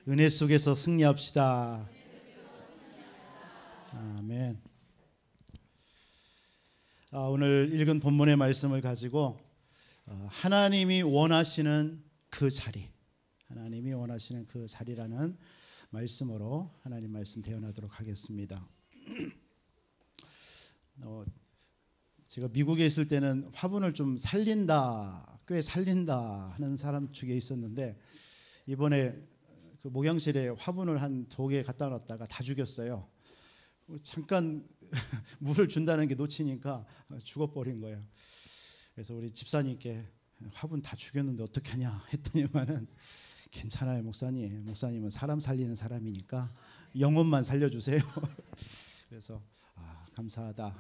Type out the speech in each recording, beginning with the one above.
은혜 속에서 승리합시다. 아멘. 오늘 읽은 본문의 말씀을 가지고 하나님이 원하시는 그 자리, 하나님이 원하시는 그 자리라는 말씀으로 하나님 말씀 대언하도록 하겠습니다. 제가 미국에 있을 때는 화분을 좀 살린다, 꽤 살린다 하는 사람 중에 있었는데, 이번에 그 목양실에 화분을 한 2개 갖다 놨다가 다 죽였어요. 잠깐 물을 준다는 게 놓치니까 죽어버린 거예요. 그래서 우리 집사님께 화분 다 죽였는데 어떻게 하냐 했더니만은 괜찮아요 목사님. 목사님은 사람 살리는 사람이니까 영혼만 살려주세요. 그래서 감사하다.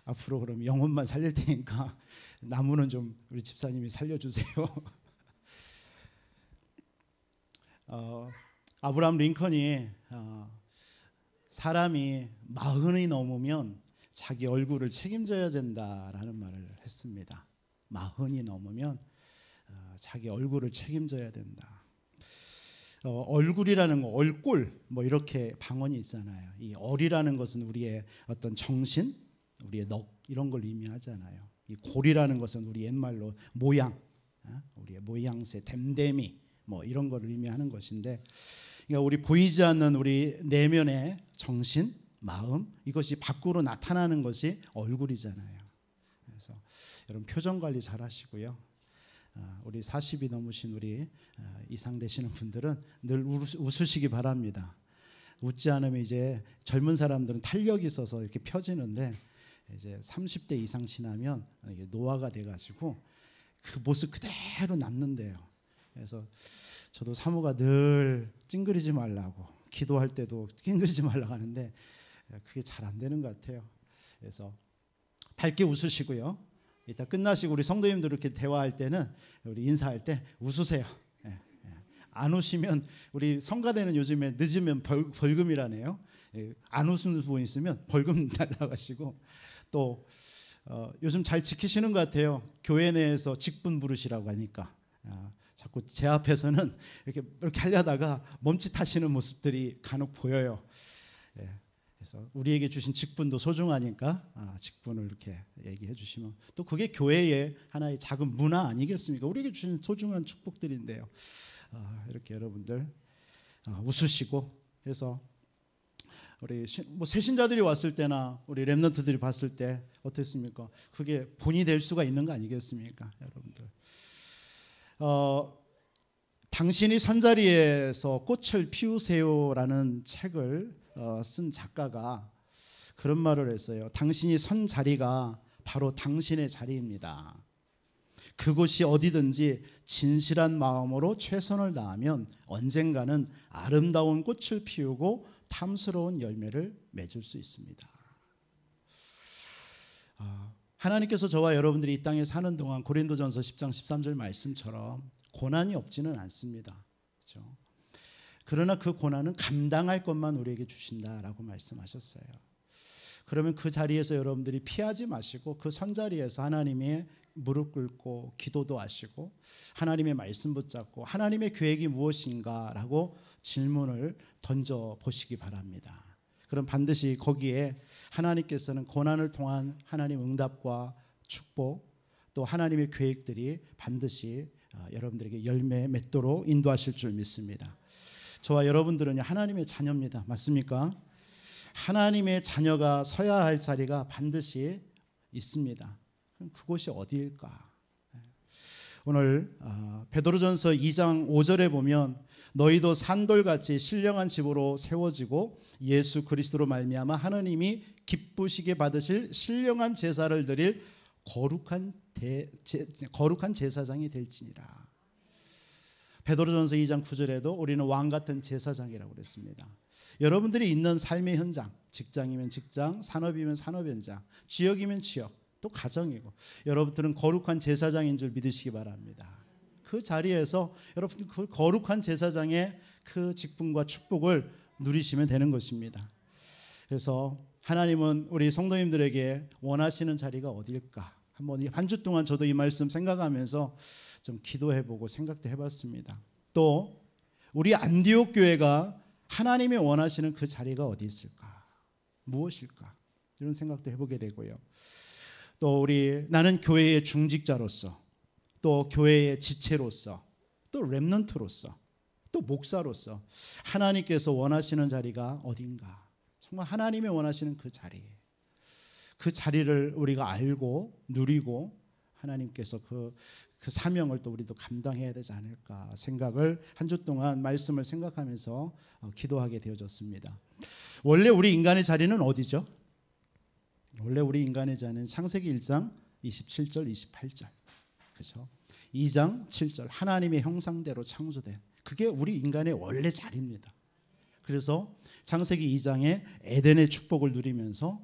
앞으로 그럼 영혼만 살릴 테니까 나무는 좀 우리 집사님이 살려주세요. 아브라함 링컨이 사람이 40이 넘으면 자기 얼굴을 책임져야 된다라는 말을 했습니다. 40이 넘으면 자기 얼굴을 책임져야 된다. 얼굴이라는 거, 얼꼴 뭐 이렇게 방언이 있잖아요. 이 얼이라는 것은 우리의 어떤 정신, 우리의 넋 이런 걸 의미하잖아요. 이 골이라는 것은 우리 옛말로 모양, 우리의 모양새, 댐댐이 뭐 이런 걸 의미하는 것인데, 그러니까 우리 보이지 않는 우리 내면의 정신, 마음, 이것이 밖으로 나타나는 것이 얼굴이잖아요. 그래서 여러분 표정 관리 잘 하시고요. 우리 40이 넘으신 우리 이상 되시는 분들은 늘 웃으시기 바랍니다. 웃지 않으면 이제 젊은 사람들은 탄력이 있어서 이렇게 펴지는데, 이제 30대 이상 지나면 노화가 돼가지고 그 모습 그대로 남는데요. 그래서 저도 사모가 늘 찡그리지 말라고, 기도할 때도 찡그리지 말라고 하는데 그게 잘 안 되는 것 같아요. 그래서 밝게 웃으시고요. 이따 끝나시고 우리 성도님들 이렇게 대화할 때는, 우리 인사할 때 웃으세요. 안 웃으면 우리 성가대는 요즘에 늦으면 벌금이라네요. 안 웃는 분 있으면 벌금 날라가시고, 또 요즘 잘 지키시는 것 같아요. 교회 내에서 직분 부르시라고 하니까 자꾸 제 앞에서는 이렇게 하려다가 멈칫하시는 모습들이 간혹 보여요. 그래서 우리에게 주신 직분도 소중하니까 직분을 이렇게 얘기해 주시면, 또 그게 교회의 하나의 작은 문화 아니겠습니까? 우리에게 주신 소중한 축복들인데요. 이렇게 여러분들 웃으시고, 그래서 우리 뭐 새신자들이 왔을 때나 우리 렘넌트들이 봤을 때 어땠습니까? 그게 본이 될 수가 있는 거 아니겠습니까, 여러분들? 당신이 선자리에서 꽃을 피우세요라는 책을 쓴 작가가 그런 말을 했어요. 당신이 선 자리가 바로 당신의 자리입니다. 그곳이 어디든지 진실한 마음으로 최선을 다하면 언젠가는 아름다운 꽃을 피우고 탐스러운 열매를 맺을 수 있습니다. 하나님께서 저와 여러분들이 이 땅에 사는 동안 고린도전서 10장 13절 말씀처럼 고난이 없지는 않습니다. 그렇죠? 그러나 그 고난은 감당할 것만 우리에게 주신다라고 말씀하셨어요. 그러면 그 자리에서 여러분들이 피하지 마시고 그 선자리에서 하나님의 무릎 꿇고 기도도 하시고 하나님의 말씀 붙잡고 하나님의 계획이 무엇인가라고 질문을 던져보시기 바랍니다. 그럼 반드시 거기에 하나님께서는 고난을 통한 하나님 응답과 축복, 또 하나님의 계획들이 반드시 여러분들에게 열매 맺도록 인도하실 줄 믿습니다. 저와 여러분들은 하나님의 자녀입니다. 맞습니까? 하나님의 자녀가 서야 할 자리가 반드시 있습니다. 그럼 그곳이 어디일까? 오늘 베드로전서 2장 5절에 보면 너희도 산돌같이 신령한 집으로 세워지고 예수 그리스도로 말미암아 하나님이 기쁘시게 받으실 신령한 제사를 드릴 거룩한 제사장이 될지니라. 베드로전서 2장 9절에도 우리는 왕같은 제사장이라고 그랬습니다. 여러분들이 있는 삶의 현장, 직장이면 직장, 산업이면 산업 현장, 지역이면 지역, 또 가정이고, 여러분들은 거룩한 제사장인 줄 믿으시기 바랍니다. 그 자리에서 여러분 그 거룩한 제사장의 그 직분과 축복을 누리시면 되는 것입니다. 그래서 하나님은 우리 성도님들에게 원하시는 자리가 어디일까? 한번 한 주 동안 저도 이 말씀 생각하면서 좀 기도해보고 생각도 해봤습니다. 또 우리 안디옥 교회가 하나님이 원하시는 그 자리가 어디 있을까? 무엇일까? 이런 생각도 해보게 되고요. 또 나는 교회의 중직자로서, 또 교회의 지체로서, 또 렘넌트로서, 또 목사로서 하나님께서 원하시는 자리가 어딘가? 정말 하나님이 원하시는 그 자리를 우리가 알고 누리고 하나님께서 그 사명을 또 우리도 감당해야 되지 않을까 생각을 한 주 동안 말씀을 생각하면서 기도하게 되어졌습니다. 원래 우리 인간의 자리는 어디죠? 원래 우리 인간의 자리는 창세기 1장 27절 28절, 그렇죠? 2장 7절 하나님의 형상대로 창조된 그게 우리 인간의 원래 자리입니다. 그래서 창세기 2장에 에덴의 축복을 누리면서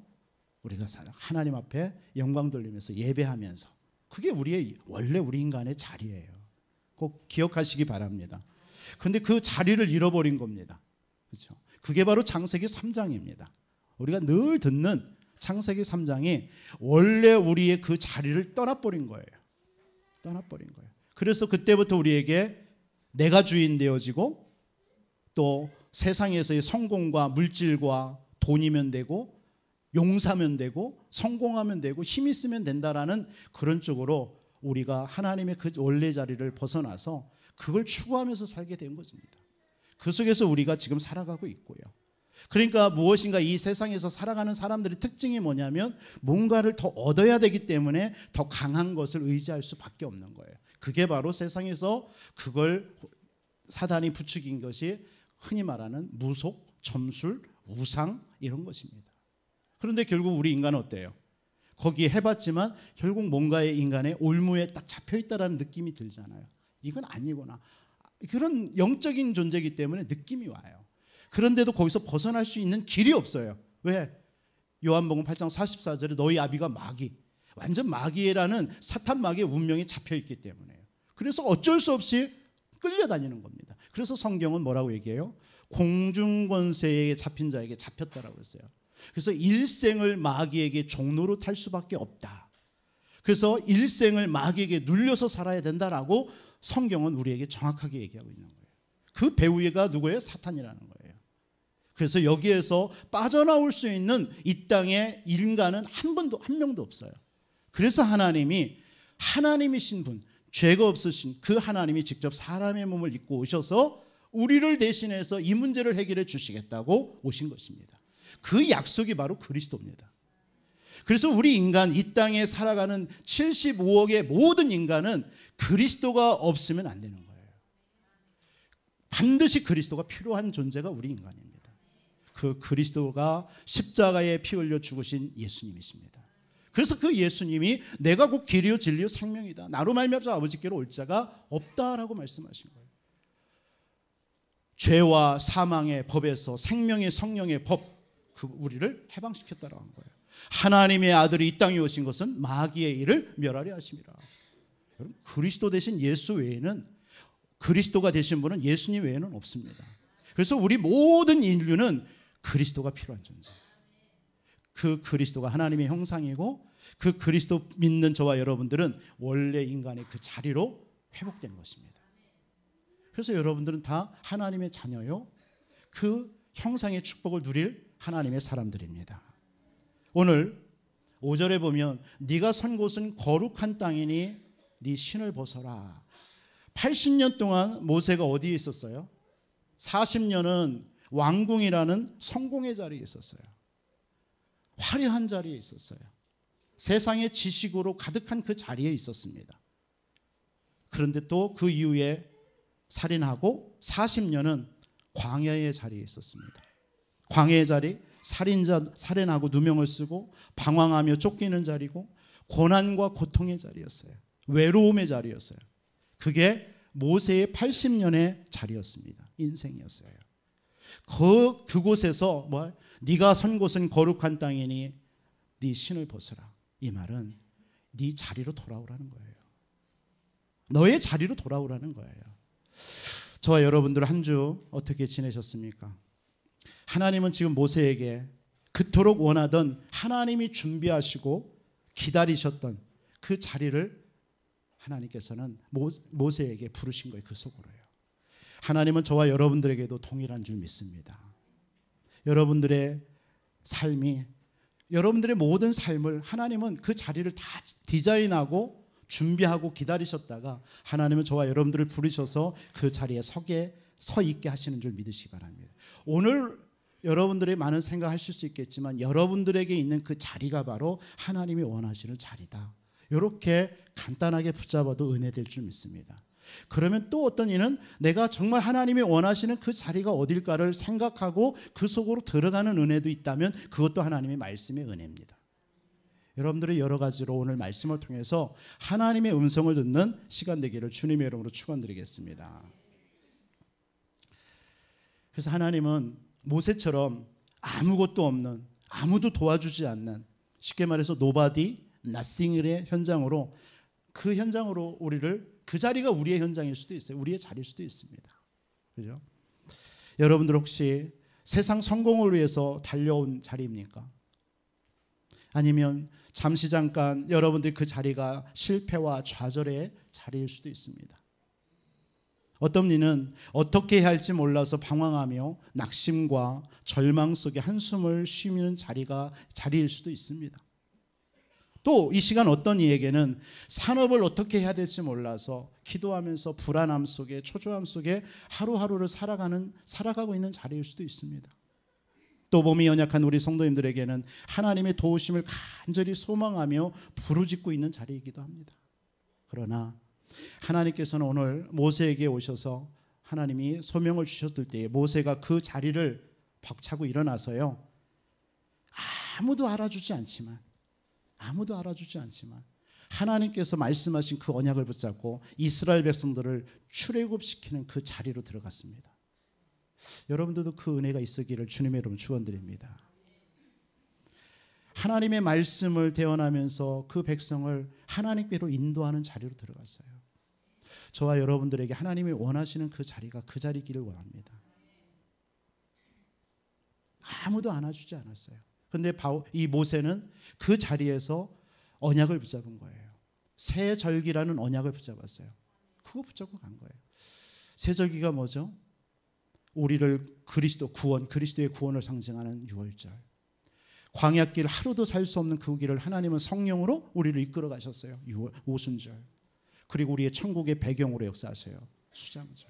우리가 하나님 앞에 영광 돌리면서 예배하면서 그게 원래 우리 인간의 자리예요. 꼭 기억하시기 바랍니다. 그런데 그 자리를 잃어버린 겁니다. 그렇죠? 그게 바로 창세기 3장입니다. 우리가 늘 듣는 창세기 3장이 원래 우리의 그 자리를 떠나버린 거예요. 그래서 그때부터 우리에게 내가 주인 되어지고 또 세상에서의 성공과 물질과 돈이면 되고 용사면 되고 성공하면 되고 힘 있으면 된다라는 그런 쪽으로 우리가 하나님의 그 원래 자리를 벗어나서 그걸 추구하면서 살게 된 것입니다. 그 속에서 우리가 지금 살아가고 있고요. 그러니까 무엇인가 이 세상에서 살아가는 사람들의 특징이 뭐냐면 뭔가를 더 얻어야 되기 때문에 더 강한 것을 의지할 수밖에 없는 거예요. 그게 바로 세상에서 그걸 사단이 부추긴 것이 흔히 말하는 무속, 점술, 우상 이런 것입니다. 그런데 결국 우리 인간은 어때요? 거기에 해봤지만 결국 뭔가의 인간의 올무에 딱 잡혀있다라는 느낌이 들잖아요. 이건 아니구나. 그런 영적인 존재이기 때문에 느낌이 와요. 그런데도 거기서 벗어날 수 있는 길이 없어요. 왜? 요한복음 8장 44절에 너희 아비가 마귀, 완전 마귀라는 사탄 마귀의 운명이 잡혀있기 때문에요. 그래서 어쩔 수 없이 끌려다니는 겁니다. 그래서 성경은 뭐라고 얘기해요? 공중권세에 잡힌 자에게 잡혔다라고 했어요. 그래서 일생을 마귀에게 종로로 탈 수밖에 없다. 그래서 일생을 마귀에게 눌려서 살아야 된다라고 성경은 우리에게 정확하게 얘기하고 있는 거예요. 그 배후가 누구예요? 사탄이라는 거예요. 그래서 여기에서 빠져나올 수 있는 이 땅의 인간은 한 명도 없어요. 그래서 하나님이신 분, 죄가 없으신 그 하나님이 직접 사람의 몸을 입고 오셔서 우리를 대신해서 이 문제를 해결해 주시겠다고 오신 것입니다. 그 약속이 바로 그리스도입니다. 그래서 우리 인간, 이 땅에 살아가는 75억의 모든 인간은 그리스도가 없으면 안 되는 거예요. 반드시 그리스도가 필요한 존재가 우리 인간입니다. 그 그리스도가 십자가에 피 흘려 죽으신 예수님이십니다. 그래서 그 예수님이 내가 곧 길이요 진리요 생명이다. 나로 말미암아 아버지께로 올 자가 없다라고 말씀하신 거예요. 죄와 사망의 법에서 생명의 성령의 법, 우리를 해방시켰다라고 한 거예요. 하나님의 아들이 이 땅에 오신 것은 마귀의 일을 멸하려 하심이라. 여러분, 그리스도 대신 예수 외에는, 그리스도가 되신 분은 예수님 외에는 없습니다. 그래서 우리 모든 인류는 그리스도가 필요한 존재. 그 그리스도가 하나님의 형상이고 그 그리스도 믿는 저와 여러분들은 원래 인간의 그 자리로 회복된 것입니다. 그래서 여러분들은 다 하나님의 자녀요, 그 형상의 축복을 누릴 하나님의 사람들입니다. 오늘 5절에 보면 네가 선 곳은 거룩한 땅이니 네 신을 벗어라. 80년 동안 모세가 어디에 있었어요? 40년은 왕궁이라는 성공의 자리에 있었어요. 화려한 자리에 있었어요. 세상의 지식으로 가득한 그 자리에 있었습니다. 그런데 또 그 이후에 살인하고 40년은 광야의 자리에 있었습니다. 광야의 자리, 살인하고 누명을 쓰고 방황하며 쫓기는 자리고 고난과 고통의 자리였어요. 외로움의 자리였어요. 그게 모세의 80년의 자리였습니다. 인생이었어요. 그곳에서 네가 선 곳은 거룩한 땅이니 네 신을 벗어라. 이 말은 네 자리로 돌아오라는 거예요. 너의 자리로 돌아오라는 거예요. 저와 여러분들 한 주 어떻게 지내셨습니까? 하나님은 지금 모세에게 그토록 원하던, 하나님이 준비하시고 기다리셨던 그 자리를 하나님께서는 모세에게 부르신 거예요. 그 속으로요. 하나님은 저와 여러분들에게도 동일한 줄 믿습니다. 여러분들의 삶이, 여러분들의 모든 삶을 하나님은 그 자리를 다 디자인하고 준비하고 기다리셨다가 하나님은 저와 여러분들을 부르셔서 그 자리에 서 있게 하시는 줄 믿으시기 바랍니다. 오늘 여러분들이 많은 생각하실 수 있겠지만 여러분들에게 있는 그 자리가 바로 하나님이 원하시는 자리다. 이렇게 간단하게 붙잡아도 은혜될 줄 믿습니다. 그러면 또 어떤 이는 내가 정말 하나님이 원하시는 그 자리가 어딜까를 생각하고 그 속으로 들어가는 은혜도 있다면 그것도 하나님의 말씀의 은혜입니다. 여러분들이 여러 가지로 오늘 말씀을 통해서 하나님의 음성을 듣는 시간 되기를 주님의 이름으로 축원드리겠습니다. 그래서 하나님은 모세처럼 아무것도 없는, 아무도 도와주지 않는, 쉽게 말해서 nobody, nothing의 현장으로, 그 현장으로 우리를, 그 자리가 우리의 현장일 수도 있어요. 우리의 자리일 수도 있습니다. 그죠? 여러분들 혹시 세상 성공을 위해서 달려온 자리입니까? 아니면 잠시 잠깐 여러분들 그 자리가 실패와 좌절의 자리일 수도 있습니다. 어떤 이는 어떻게 해야 할지 몰라서 방황하며 낙심과 절망 속에 한숨을 쉬는 자리일 수도 있습니다. 또 이 시간 어떤 이에게는 산업을 어떻게 해야 될지 몰라서 기도하면서 불안함 속에, 초조함 속에 하루하루를 살아가고 있는 자리일 수도 있습니다. 또 몸이 연약한 우리 성도님들에게는 하나님의 도우심을 간절히 소망하며 부르짖고 있는 자리이기도 합니다. 그러나 하나님께서는 오늘 모세에게 오셔서 하나님이 소명을 주셨을 때 모세가 그 자리를 벅차고 일어나서요, 아무도 알아주지 않지만 하나님께서 말씀하신 그 언약을 붙잡고 이스라엘 백성들을 출애굽시키는 그 자리로 들어갔습니다. 여러분들도 그 은혜가 있으기를 주님의 이름으로 축원드립니다. 하나님의 말씀을 대언하면서 그 백성을 하나님께로 인도하는 자리로 들어갔어요. 저와 여러분들에게 하나님이 원하시는 그 자리가 그 자리기를 원합니다. 아무도 안아주지 않았어요. 그런데 이 모세는 그 자리에서 언약을 붙잡은 거예요. 새 절기라는 언약을 붙잡았어요. 그거 붙잡고 간 거예요. 새 절기가 뭐죠? 우리를 그리스도의 구원을 상징하는 유월절. 광야길 하루도 살 수 없는 그 길을 하나님은 성령으로 우리를 이끌어 가셨어요. 오순절. 그리고 우리의 천국의 배경으로 역사하세요. 수장절.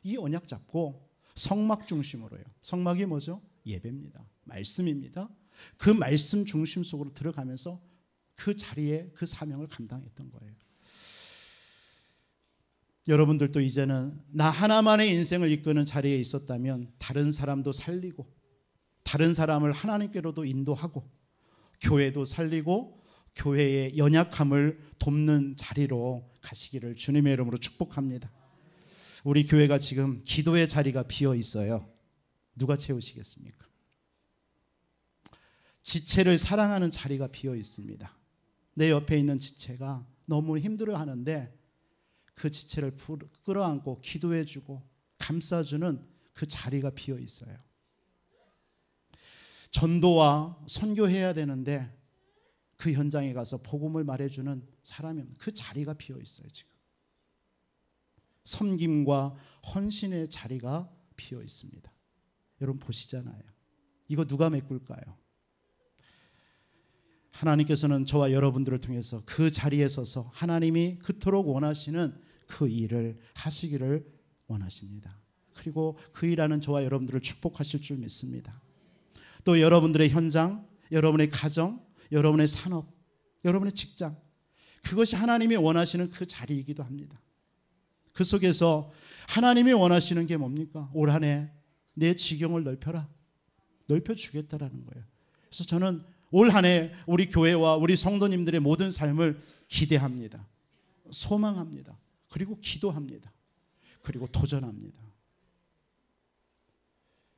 이 언약 잡고 성막 중심으로요. 성막이 뭐죠? 예배입니다. 말씀입니다. 그 말씀 중심 속으로 들어가면서 그 자리에 그 사명을 감당했던 거예요. 여러분들도 이제는 나 하나만의 인생을 이끄는 자리에 있었다면 다른 사람도 살리고 다른 사람을 하나님께로도 인도하고 교회도 살리고 교회의 연약함을 돕는 자리로 가시기를 주님의 이름으로 축복합니다. 우리 교회가 지금 기도의 자리가 비어 있어요. 누가 채우시겠습니까? 지체를 사랑하는 자리가 비어 있습니다. 내 옆에 있는 지체가 너무 힘들어하는데 그 지체를 끌어안고 기도해주고 감싸주는 그 자리가 비어 있어요. 전도와 선교해야 되는데 그 현장에 가서 복음을 말해주는 사람이 없는 그 자리가 비어 있어요. 지금 섬김과 헌신의 자리가 비어 있습니다. 여러분 보시잖아요. 이거 누가 메꿀까요? 하나님께서는 저와 여러분들을 통해서 그 자리에 서서 하나님이 그토록 원하시는 그 일을 하시기를 원하십니다. 그리고 그 일하는 저와 여러분들을 축복하실 줄 믿습니다. 또 여러분들의 현장, 여러분의 가정, 여러분의 산업, 여러분의 직장, 그것이 하나님이 원하시는 그 자리이기도 합니다. 그 속에서 하나님이 원하시는 게 뭡니까? 올 한 해 내 지경을 넓혀라. 넓혀주겠다라는 거예요. 그래서 저는 올 한 해 우리 교회와 우리 성도님들의 모든 삶을 기대합니다. 소망합니다. 그리고 기도합니다. 그리고 도전합니다.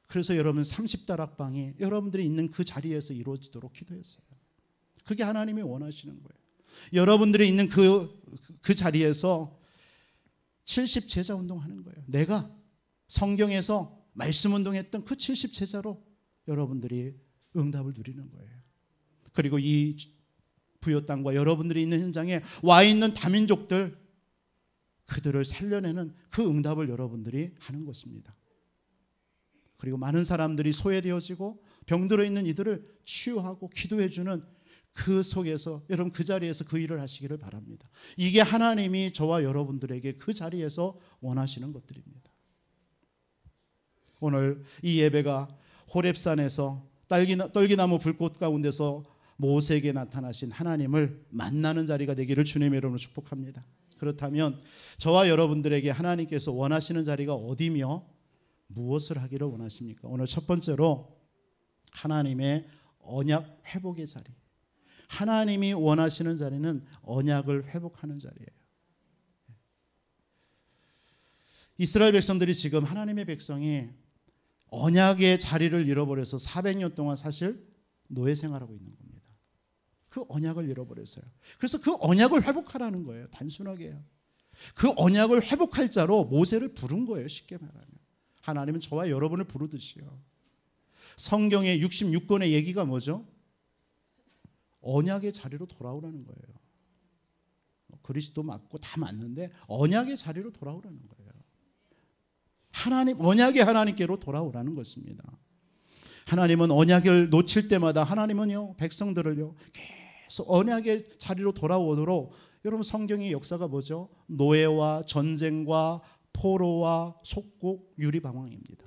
그래서 여러분 30다락방이 여러분들이 있는 그 자리에서 이루어지도록 기도했어요. 그게 하나님이 원하시는 거예요. 여러분들이 있는 그 자리에서 70제자 운동하는 거예요. 내가 성경에서 말씀 운동했던 그 70제자로 여러분들이 응답을 누리는 거예요. 그리고 이 부요 땅과 여러분들이 있는 현장에 와 있는 다민족들, 그들을 살려내는 그 응답을 여러분들이 하는 것입니다. 그리고 많은 사람들이 소외되어지고 병들어 있는 이들을 치유하고 기도해주는 그 속에서 여러분 그 자리에서 그 일을 하시기를 바랍니다. 이게 하나님이 저와 여러분들에게 그 자리에서 원하시는 것들입니다. 오늘 이 예배가 호렙산에서 떨기나무 불꽃 가운데서 모세에게 나타나신 하나님을 만나는 자리가 되기를 주님의 이름으로 축복합니다. 그렇다면 저와 여러분들에게 하나님께서 원하시는 자리가 어디며 무엇을 하기를 원하십니까? 오늘 첫 번째로 하나님의 언약 회복의 자리. 하나님이 원하시는 자리는 언약을 회복하는 자리예요. 이스라엘 백성들이 지금 하나님의 백성이 언약의 자리를 잃어버려서 400년 동안 사실 노예 생활하고 있는 겁니다. 그 언약을 잃어버렸어요. 그래서 그 언약을 회복하라는 거예요. 단순하게요. 그 언약을 회복할 자로 모세를 부른 거예요. 쉽게 말하면. 하나님은 저와 여러분을 부르듯이요. 성경의 66권의 얘기가 뭐죠? 언약의 자리로 돌아오라는 거예요. 그리스도 맞고 다 맞는데 언약의 자리로 돌아오라는 거예요. 하나님, 언약의 하나님께로 돌아오라는 것입니다. 하나님은 언약을 놓칠 때마다 하나님은요 백성들을요 계속 언약의 자리로 돌아오도록 여러분 성경의 역사가 뭐죠? 노예와 전쟁과 포로와 속국 유리방황입니다.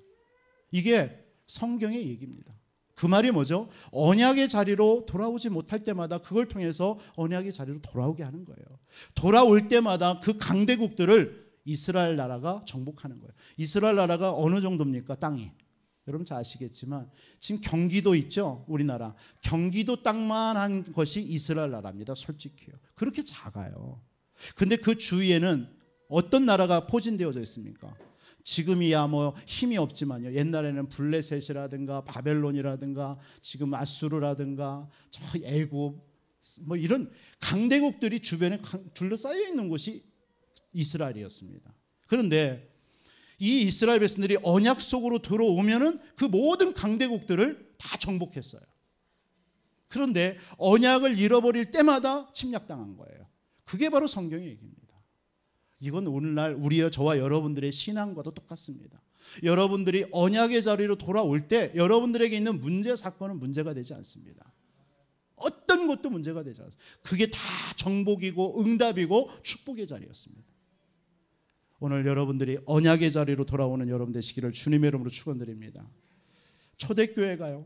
이게 성경의 얘기입니다. 그 말이 뭐죠? 언약의 자리로 돌아오지 못할 때마다 그걸 통해서 언약의 자리로 돌아오게 하는 거예요. 돌아올 때마다 그 강대국들을 이스라엘 나라가 정복하는 거예요. 이스라엘 나라가 어느 정도입니까? 땅이. 여러분 잘 아시겠지만 지금 경기도 있죠? 우리나라. 경기도 땅만 한 것이 이스라엘 나라입니다. 솔직히요. 그렇게 작아요. 근데 그 주위에는 어떤 나라가 포진되어져 있습니까? 지금이야 뭐 힘이 없지만요. 옛날에는 블레셋이라든가 바벨론이라든가 지금 아수르라든가 저 애굽 뭐 이런 강대국들이 주변에 둘러싸여 있는 곳이 이스라엘이었습니다. 그런데 이 이스라엘 백성들이 언약 속으로 들어오면은 그 모든 강대국들을 다 정복했어요. 그런데 언약을 잃어버릴 때마다 침략당한 거예요. 그게 바로 성경의 얘기입니다. 이건 오늘날 우리와 저와 여러분들의 신앙과도 똑같습니다. 여러분들이 언약의 자리로 돌아올 때 여러분들에게 있는 문제 사건은 문제가 되지 않습니다. 어떤 것도 문제가 되지 않습니다. 그게 다 정복이고 응답이고 축복의 자리였습니다. 오늘 여러분들이 언약의 자리로 돌아오는 여러분 되시기를 주님의 이름으로 축원드립니다. 초대교회가요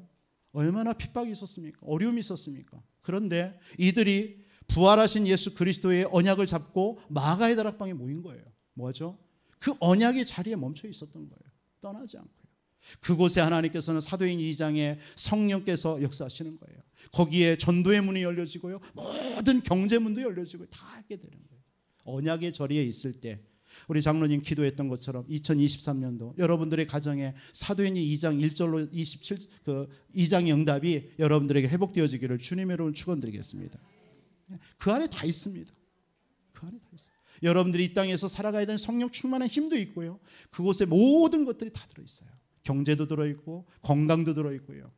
얼마나 핍박이 있었습니까? 어려움이 있었습니까? 그런데 이들이 부활하신 예수 그리스도의 언약을 잡고 마가의 다락방에 모인 거예요. 뭐죠? 그 언약의 자리에 멈춰 있었던 거예요. 떠나지 않고요. 그곳에 하나님께서는 사도행 2장에 성령께서 역사하시는 거예요. 거기에 전도의 문이 열려지고요. 모든 경제문도 열려지고 다 하게 되는 거예요. 언약의 자리에 있을 때 우리 장로님 기도했던 것처럼 2023년도 여러분들의 가정에 사도행 2장 1절로 27 그 2장의 응답이 여러분들에게 회복되어지기를 주님의 이름으로 축원드리겠습니다. 그 안에 다 있습니다. 그 안에 다 있어요. 여러분들이 이 땅에서 살아가야 되는 성령 충만한 힘도 있고요. 그곳에 모든 것들이 다 들어있어요. 경제도 들어있고 건강도 들어있고요.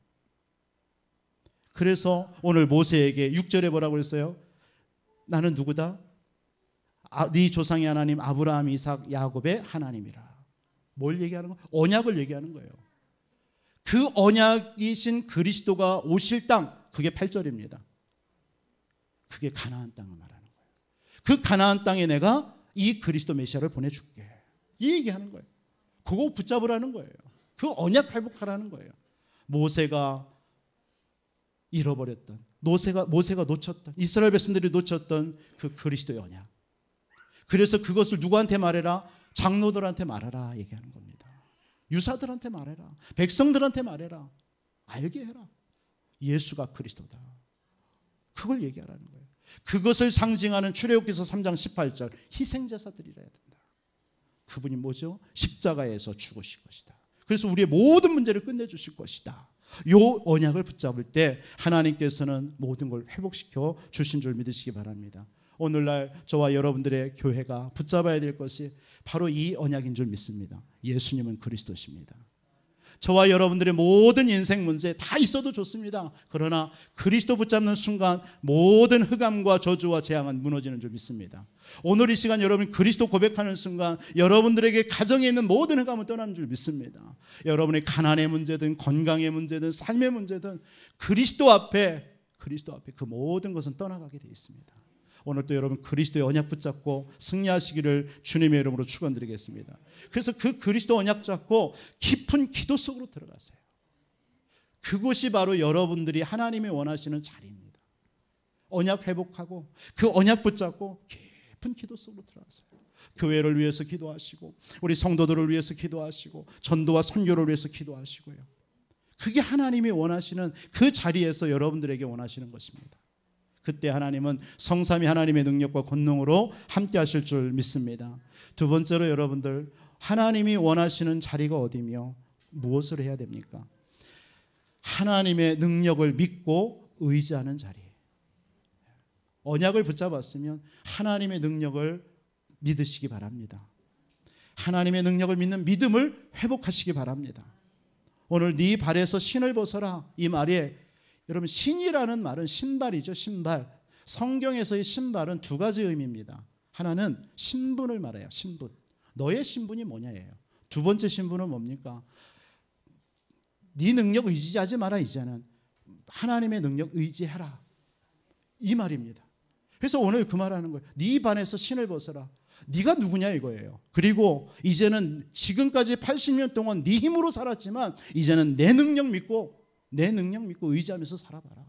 그래서 오늘 모세에게 6절에 뭐라고 했어요? 나는 누구다? 네 조상의 하나님 아브라함, 이삭, 야곱의 하나님이라. 뭘 얘기하는 거예요? 언약을 얘기하는 거예요. 그 언약이신 그리스도가 오실 땅, 그게 8절입니다. 그게 가나안 땅을 말하는 거예요. 그 가나안 땅에 내가 이 그리스도 메시아를 보내줄게. 이 얘기하는 거예요. 그거 붙잡으라는 거예요. 그 언약 회복하라는 거예요. 모세가 잃어버렸던, 모세가 놓쳤던, 이스라엘 백성들이 놓쳤던 그 그리스도의 언약. 그래서 그것을 누구한테 말해라? 장로들한테 말하라 얘기하는 겁니다. 유사들한테 말해라. 백성들한테 말해라. 알게 해라. 예수가 그리스도다. 그걸 얘기하라는 거예요. 그것을 상징하는 출애굽기서 3장 18절 희생제사드리라 해야 된다. 그분이 뭐죠? 십자가에서 죽으실 것이다. 그래서 우리의 모든 문제를 끝내주실 것이다. 요 언약을 붙잡을 때 하나님께서는 모든 걸 회복시켜 주신 줄 믿으시기 바랍니다. 오늘날 저와 여러분들의 교회가 붙잡아야 될 것이 바로 이 언약인 줄 믿습니다. 예수님은 그리스도십니다. 저와 여러분들의 모든 인생 문제 다 있어도 좋습니다. 그러나 그리스도 붙잡는 순간 모든 흑암과 저주와 재앙은 무너지는 줄 믿습니다. 오늘 이 시간 여러분 그리스도 고백하는 순간 여러분들에게 가정에 있는 모든 흑암은 떠나는 줄 믿습니다. 여러분의 가난의 문제든 건강의 문제든 삶의 문제든 그리스도 앞에 그 모든 것은 떠나가게 되어 있습니다. 오늘도 여러분 그리스도의 언약 붙잡고 승리하시기를 주님의 이름으로 축원드리겠습니다. 그래서 그 그리스도 언약 잡고 깊은 기도 속으로 들어가세요. 그곳이 바로 여러분들이 하나님이 원하시는 자리입니다. 언약 회복하고 그 언약 붙잡고 깊은 기도 속으로 들어가세요. 교회를 위해서 기도하시고 우리 성도들을 위해서 기도하시고 전도와 선교를 위해서 기도하시고요. 그게 하나님이 원하시는 그 자리에서 여러분들에게 원하시는 것입니다. 그때 하나님은 성삼위 하나님의 능력과 권능으로 함께 하실 줄 믿습니다. 두 번째로 여러분들 하나님이 원하시는 자리가 어디며 무엇을 해야 됩니까? 하나님의 능력을 믿고 의지하는 자리. 언약을 붙잡았으면 하나님의 능력을 믿으시기 바랍니다. 하나님의 능력을 믿는 믿음을 회복하시기 바랍니다. 오늘 네 발에서 신을 벗어라 이 말에 여러분 신이라는 말은 신발이죠. 신발. 성경에서의 신발은 두 가지 의미입니다. 하나는 신분을 말해요. 신분. 너의 신분이 뭐냐예요. 두 번째 신분은 뭡니까? 네 능력 의지하지 마라. 이제는 하나님의 능력 의지해라. 이 말입니다. 그래서 오늘 그 말하는 거예요. 네 발에서 신을 벗어라. 네가 누구냐 이거예요. 그리고 이제는 지금까지 80년 동안 네 힘으로 살았지만 이제는 내 능력 믿고 의지하면서 살아봐라.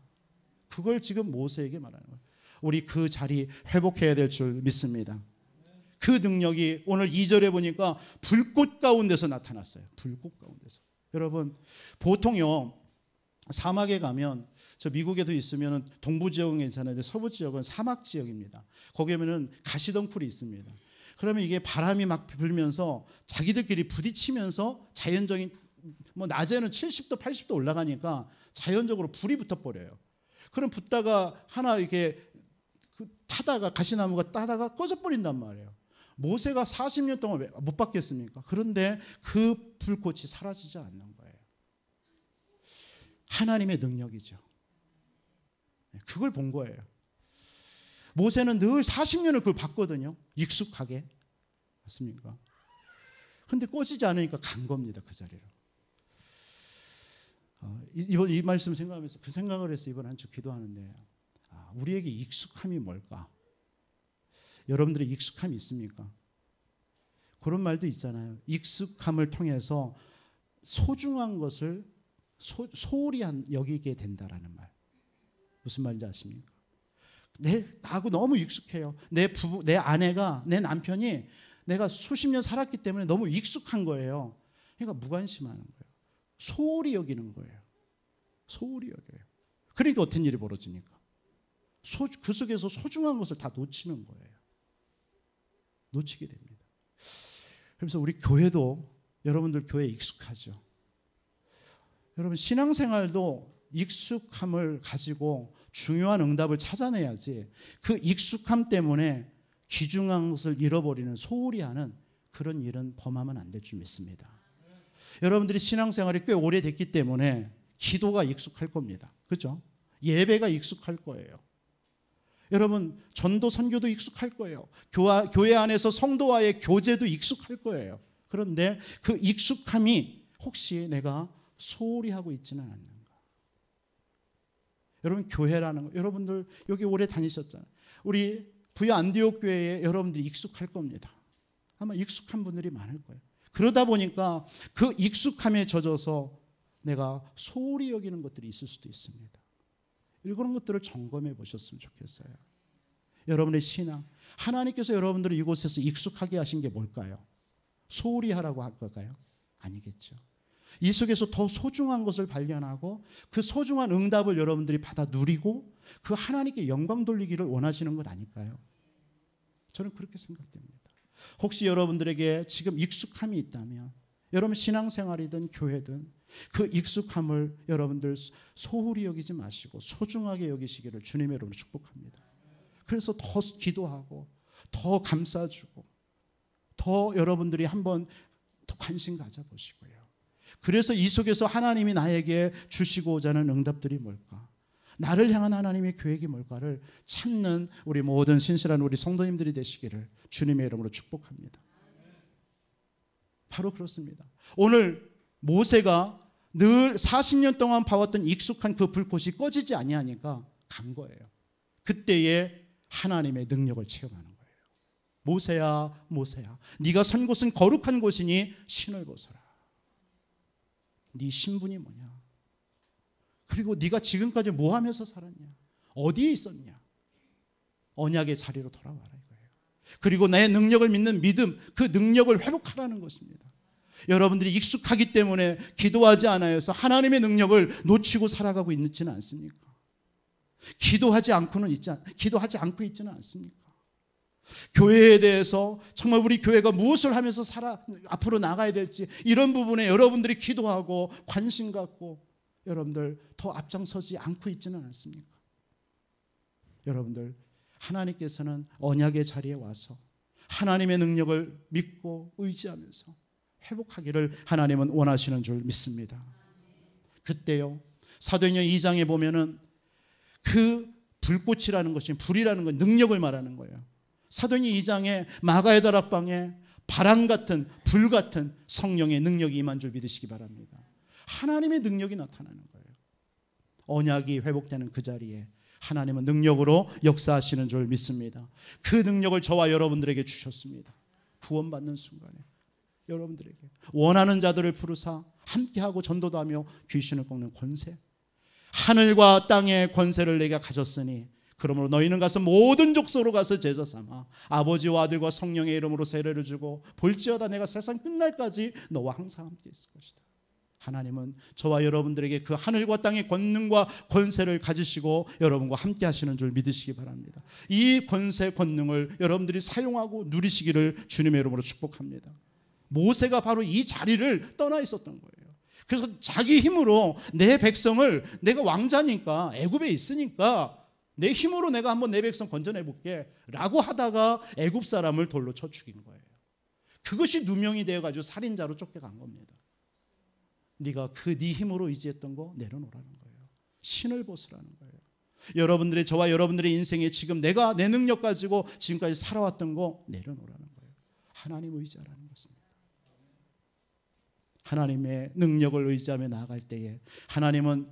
그걸 지금 모세에게 말하는 거예요. 우리 그 자리 회복해야 될 줄 믿습니다. 그 능력이 오늘 2절에 보니까 불꽃 가운데서 나타났어요. 불꽃 가운데서. 여러분 보통요 사막에 가면 저 미국에도 있으면 동부 지역은 괜찮은데 서부 지역은 사막 지역입니다. 거기 가면은 가시덩굴이 있습니다. 그러면 이게 바람이 막 불면서 자기들끼리 부딪히면서 자연적인 뭐 낮에는 70도 80도 올라가니까 자연적으로 불이 붙어버려요. 그럼 붙다가 하나 이렇게 타다가 가시나무가 따다가 꺼져버린단 말이에요. 모세가 40년 동안 왜 못 받겠습니까? 그런데 그 불꽃이 사라지지 않는 거예요. 하나님의 능력이죠. 그걸 본 거예요. 모세는 늘 40년을 그걸 봤거든요. 익숙하게. 맞습니까? 그런데 꺼지지 않으니까 간 겁니다. 그 자리로. 이번 이 말씀 생각하면서 그 생각을 해서 이번 한 주 기도하는데 우리에게 익숙함이 뭘까? 여러분들의 익숙함이 있습니까? 그런 말도 있잖아요. 익숙함을 통해서 소중한 것을 소홀히 여기게 된다라는 말. 무슨 말인지 아십니까? 나하고 너무 익숙해요. 내 부부, 내 아내가, 내 남편이 내가 수십 년 살았기 때문에 너무 익숙한 거예요. 그러니까 무관심하는 거예요. 소홀히 여기는 거예요. 소홀히 여겨요. 그러니까 어떤 일이 벌어집니까? 그 속에서 소중한 것을 다 놓치는 거예요. 놓치게 됩니다. 그래서 우리 교회도 여러분들 교회에 익숙하죠. 여러분 신앙생활도 익숙함을 가지고 중요한 응답을 찾아내야지 그 익숙함 때문에 귀중한 것을 잃어버리는 소홀히 하는 그런 일은 범하면 안 될 줄 믿습니다. 여러분들이 신앙생활이 꽤 오래됐기 때문에 기도가 익숙할 겁니다. 그렇죠? 예배가 익숙할 거예요. 여러분 전도 선교도 익숙할 거예요. 교회 안에서 성도와의 교제도 익숙할 거예요. 그런데 그 익숙함이 혹시 내가 소홀히 하고 있지는 않는가? 여러분 교회라는 거 여러분들 여기 오래 다니셨잖아요. 우리 부여 안디옥 교회에 여러분들이 익숙할 겁니다. 아마 익숙한 분들이 많을 거예요. 그러다 보니까 그 익숙함에 젖어서 내가 소홀히 여기는 것들이 있을 수도 있습니다. 이런 것들을 점검해 보셨으면 좋겠어요. 여러분의 신앙, 하나님께서 여러분들을 이곳에서 익숙하게 하신 게 뭘까요? 소홀히 하라고 할 걸까요? 아니겠죠. 이 속에서 더 소중한 것을 발견하고 그 소중한 응답을 여러분들이 받아 누리고 그 하나님께 영광 돌리기를 원하시는 것 아닐까요? 저는 그렇게 생각됩니다. 혹시 여러분들에게 지금 익숙함이 있다면 여러분 신앙생활이든 교회든 그 익숙함을 여러분들 소홀히 여기지 마시고 소중하게 여기시기를 주님의 이름으로 축복합니다. 그래서 더 기도하고 더 감싸주고 더 여러분들이 한번 더 관심 가져보시고요. 그래서 이 속에서 하나님이 나에게 주시고자 하는 응답들이 뭘까? 나를 향한 하나님의 계획이 뭘까를 찾는 우리 모든 신실한 우리 성도님들이 되시기를 주님의 이름으로 축복합니다. 바로 그렇습니다. 오늘 모세가 늘 40년 동안 봐왔던 익숙한 그 불꽃이 꺼지지 아니하니까 간 거예요. 그때에 하나님의 능력을 체험하는 거예요. 모세야, 모세야, 네가 선 곳은 거룩한 곳이니 신을 벗어라. 네 신분이 뭐냐? 그리고 네가 지금까지 뭐 하면서 살았냐? 어디에 있었냐? 언약의 자리로 돌아와라 이거예요. 그리고 나의 능력을 믿는 믿음, 그 능력을 회복하라는 것입니다. 여러분들이 익숙하기 때문에 기도하지 않아서 하나님의 능력을 놓치고 살아가고 있지는 않습니까? 기도하지 않고 있지는 않습니까? 교회에 대해서 정말 우리 교회가 무엇을 하면서 앞으로 나가야 될지 이런 부분에 여러분들이 기도하고 관심 갖고 여러분들 더 앞장서지 않고 있지는 않습니까? 여러분들 하나님께서는 언약의 자리에 와서 하나님의 능력을 믿고 의지하면서 회복하기를 하나님은 원하시는 줄 믿습니다. 그때요 사도행전 2장에 보면은 그 불꽃이라는 것이 불이라는 건 능력을 말하는 거예요. 사도행전 2장에 마가의 다락방에 바람 같은 불 같은 성령의 능력이 임한 줄 믿으시기 바랍니다. 하나님의 능력이 나타나는 거예요. 언약이 회복되는 그 자리에 하나님은 능력으로 역사하시는 줄 믿습니다. 그 능력을 저와 여러분들에게 주셨습니다. 구원받는 순간에 여러분들에게 원하는 자들을 부르사 함께하고 전도도 하며 귀신을 꺾는 권세, 하늘과 땅의 권세를 내가 가졌으니 그러므로 너희는 가서 모든 족속으로 가서 제자 삼아 아버지와 아들과 성령의 이름으로 세례를 주고 볼지어다 내가 세상 끝날까지 너와 항상 함께 있을 것이다. 하나님은 저와 여러분들에게 그 하늘과 땅의 권능과 권세를 가지시고 여러분과 함께 하시는 줄 믿으시기 바랍니다. 이 권세 권능을 여러분들이 사용하고 누리시기를 주님의 이름으로 축복합니다. 모세가 바로 이 자리를 떠나 있었던 거예요. 그래서 자기 힘으로 내 백성을, 내가 왕자니까 애굽에 있으니까 내 힘으로 내가 한번 내 백성 건져내볼게 라고 하다가 애굽 사람을 돌로 쳐 죽인 거예요. 그것이 누명이 되어가지고 살인자로 쫓겨간 겁니다. 네가 네 힘으로 의지했던 거 내려놓으라는 거예요. 신을 벗으라는 거예요. 여러분들의, 저와 여러분들의 인생에 지금 내가 내 능력 가지고 지금까지 살아왔던 거 내려놓으라는 거예요. 하나님 의지하라는 것입니다. 하나님의 능력을 의지하며 나아갈 때에 하나님은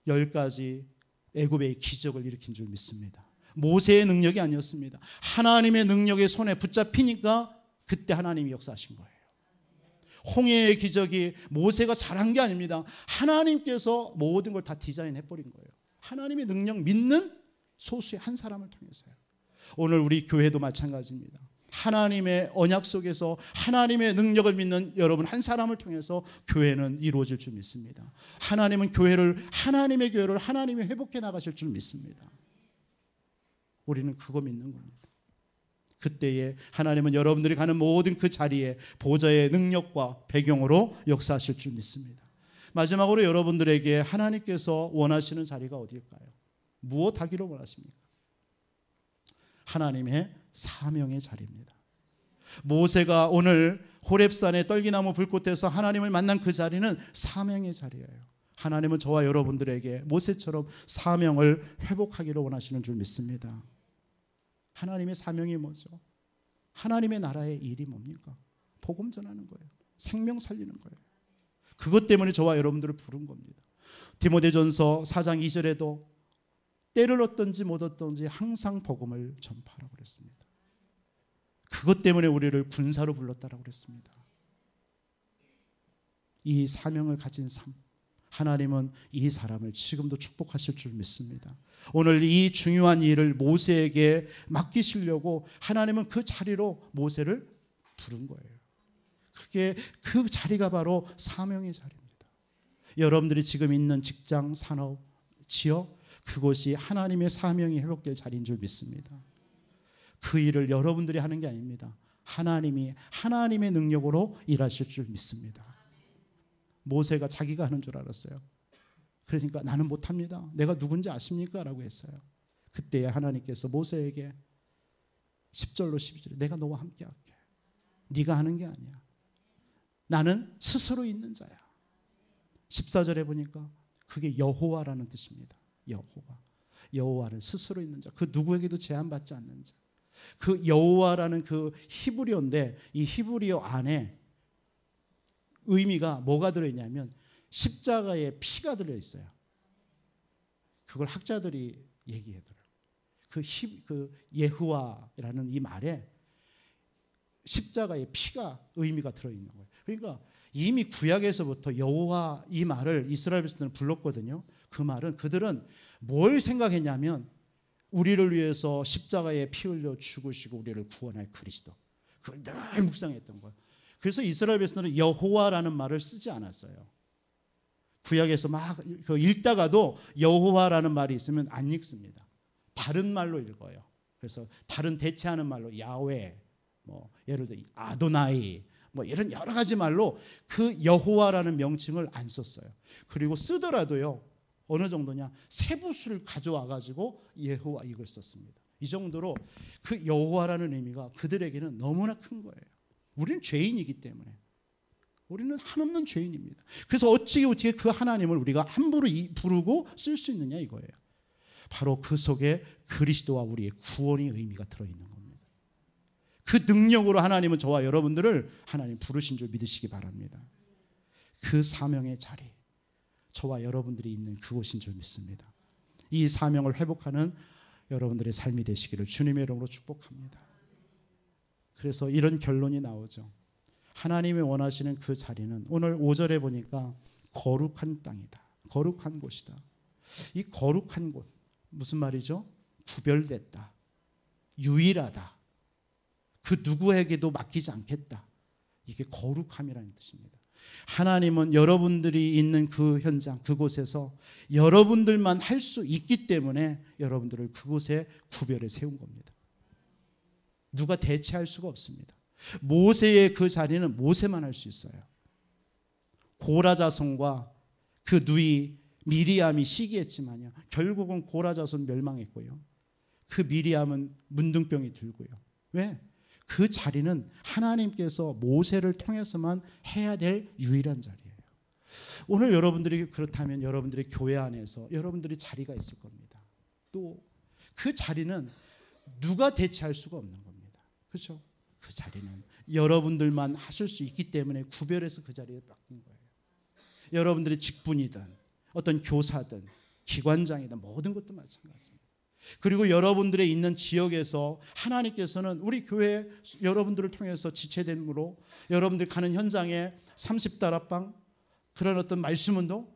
10가지 애굽의 기적을 일으킨 줄 믿습니다. 모세의 능력이 아니었습니다. 하나님의 능력의 손에 붙잡히니까 그때 하나님이 역사하신 거예요. 홍해의 기적이 모세가 잘한 게 아닙니다. 하나님께서 모든 걸 다 디자인해버린 거예요. 하나님의 능력 믿는 소수의 한 사람을 통해서요. 오늘 우리 교회도 마찬가지입니다. 하나님의 언약 속에서 하나님의 능력을 믿는 여러분 한 사람을 통해서 교회는 이루어질 줄 믿습니다. 하나님은 하나님의 교회를 하나님이 회복해 나가실 줄 믿습니다. 우리는 그거 믿는 겁니다. 그때에 하나님은 여러분들이 가는 모든 그 자리에 보좌의 능력과 배경으로 역사하실 줄 믿습니다. 마지막으로 여러분들에게 하나님께서 원하시는 자리가 어디일까요? 무엇 하기를 원하십니까? 하나님의 사명의 자리입니다. 모세가 오늘 호렙산의 떨기나무 불꽃에서 하나님을 만난 그 자리는 사명의 자리예요. 하나님은 저와 여러분들에게 모세처럼 사명을 회복하기를 원하시는 줄 믿습니다. 하나님의 사명이 뭐죠? 하나님의 나라의 일이 뭡니까? 복음 전하는 거예요. 생명 살리는 거예요. 그것 때문에 저와 여러분들을 부른 겁니다. 디모데전서 4장 2절에도 때를 얻든지 못 얻든지 항상 복음을 전파하라고 그랬습니다. 그것 때문에 우리를 군사로 불렀다라고 그랬습니다. 이 사명을 가진 삶, 하나님은 이 사람을 지금도 축복하실 줄 믿습니다. 오늘 이 중요한 일을 모세에게 맡기시려고 하나님은 그 자리로 모세를 부른 거예요. 그 자리가 바로 사명의 자리입니다. 여러분들이 지금 있는 직장, 산업, 지역, 그것이 하나님의 사명이 회복될 자리인 줄 믿습니다. 그 일을 여러분들이 하는 게 아닙니다. 하나님이 하나님의 능력으로 일하실 줄 믿습니다. 모세가 자기가 하는 줄 알았어요. 그러니까 나는 못합니다. 내가 누군지 아십니까? 라고 했어요. 그때 하나님께서 모세에게 10절로 12절에 내가 너와 함께 할게. 네가 하는 게 아니야. 나는 스스로 있는 자야. 14절에 보니까 그게 여호와라는 뜻입니다. 여호와. 여호와는 스스로 있는 자. 그 누구에게도 제한받지 않는 자. 그 여호와라는 그 히브리어인데 이 히브리어 안에 의미가 뭐가 들어있냐면 십자가에 피가 들어있어요. 그걸 학자들이 얘기하더라고요. 그 예후와라는 이 말에 십자가에 피가 의미가 들어있는 거예요. 그러니까 이미 구약에서부터 여호와 이 말을 이스라엘 백성들은 불렀거든요. 그 말은 그들은 뭘 생각했냐면 우리를 위해서 십자가에 피 흘려 죽으시고 우리를 구원할 그리스도. 그걸 늘 묵상했던 거예요. 그래서 이스라엘 백성들은 여호와라는 말을 쓰지 않았어요. 구약에서 막 읽다가도 여호와라는 말이 있으면 안 읽습니다. 다른 말로 읽어요. 그래서 다른 대체하는 말로 야훼, 뭐 예를 들어 아도나이, 뭐 이런 여러 가지 말로 그 여호와라는 명칭을 안 썼어요. 그리고 쓰더라도요 어느 정도냐 세부수를 가져와 가지고 여호와 이걸 썼습니다. 이 정도로 그 여호와라는 의미가 그들에게는 너무나 큰 거예요. 우리는 죄인이기 때문에 우리는 한없는 죄인입니다. 그래서 어떻게 그 하나님을 우리가 함부로 부르고 쓸 수 있느냐 이거예요. 바로 그 속에 그리스도와 우리의 구원의 의미가 들어있는 겁니다. 그 능력으로 하나님은 저와 여러분들을 하나님 부르신 줄 믿으시기 바랍니다. 그 사명의 자리, 저와 여러분들이 있는 그곳인 줄 믿습니다. 이 사명을 회복하는 여러분들의 삶이 되시기를 주님의 이름으로 축복합니다. 그래서 이런 결론이 나오죠. 하나님이 원하시는 그 자리는 오늘 5절에 보니까 거룩한 땅이다. 거룩한 곳이다. 이 거룩한 곳 무슨 말이죠? 구별됐다. 유일하다. 그 누구에게도 맡기지 않겠다. 이게 거룩함이라는 뜻입니다. 하나님은 여러분들이 있는 그 현장, 그곳에서 여러분들만 할 수 있기 때문에 여러분들을 그곳에 구별해 세운 겁니다. 누가 대체할 수가 없습니다. 모세의 그 자리는 모세만 할 수 있어요. 고라 자손과 그 누이 미리암이 시기했지만요. 결국은 고라 자손 멸망했고요. 그 미리암은 문둥병이 들고요. 왜? 그 자리는 하나님께서 모세를 통해서만 해야 될 유일한 자리예요. 오늘 여러분들이 그렇다면 여러분들의 교회 안에서 여러분들의 자리가 있을 겁니다. 또 그 자리는 누가 대체할 수가 없는 겁니다. 그렇죠? 그 자리는 여러분들만 하실 수 있기 때문에 구별해서 그 자리에 맡긴 거예요. 여러분들의 직분이든 어떤 교사든 기관장이든 모든 것도 마찬가지입니다. 그리고 여러분들의 있는 지역에서 하나님께서는 우리 교회 여러분들을 통해서 지체됨으로 여러분들 가는 현장에 30다락방 그런 어떤 말씀운동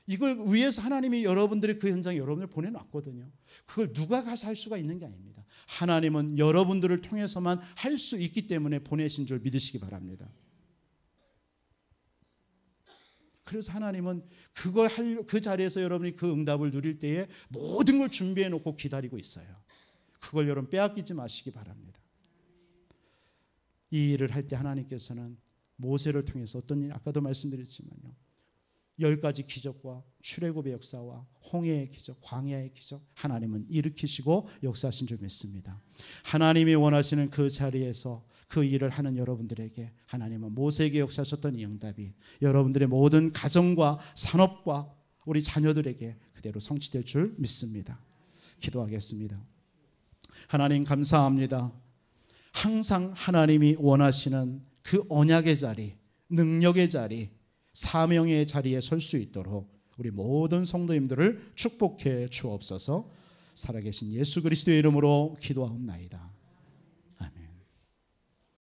이걸 위해서 하나님이 여러분들의 그 현장에 여러분을 보내놨거든요. 그걸 누가 가서 할 수가 있는 게 아닙니다. 하나님은 여러분들을 통해서만 할 수 있기 때문에 보내신 줄 믿으시기 바랍니다. 그래서 하나님은 그걸 그 자리에서 여러분이 그 응답을 누릴 때에 모든 걸 준비해 놓고 기다리고 있어요. 그걸 여러분 빼앗기지 마시기 바랍니다. 이 일을 할 때 하나님께서는 모세를 통해서 어떤 일 아까도 말씀드렸지만요. 10가지 기적과 출애굽의 역사와 홍해의 기적, 광야의 기적 하나님은 일으키시고 역사하신 줄 믿습니다. 하나님이 원하시는 그 자리에서 그 일을 하는 여러분들에게 하나님은 모세에게 역사하셨던 이 응답이 여러분들의 모든 가정과 산업과 우리 자녀들에게 그대로 성취될 줄 믿습니다. 기도하겠습니다. 하나님 감사합니다. 항상 하나님이 원하시는 그 언약의 자리, 능력의 자리, 사명의 자리에 설 수 있도록 우리 모든 성도님들을 축복해 주옵소서. 살아계신 예수 그리스도의 이름으로 기도하옵나이다.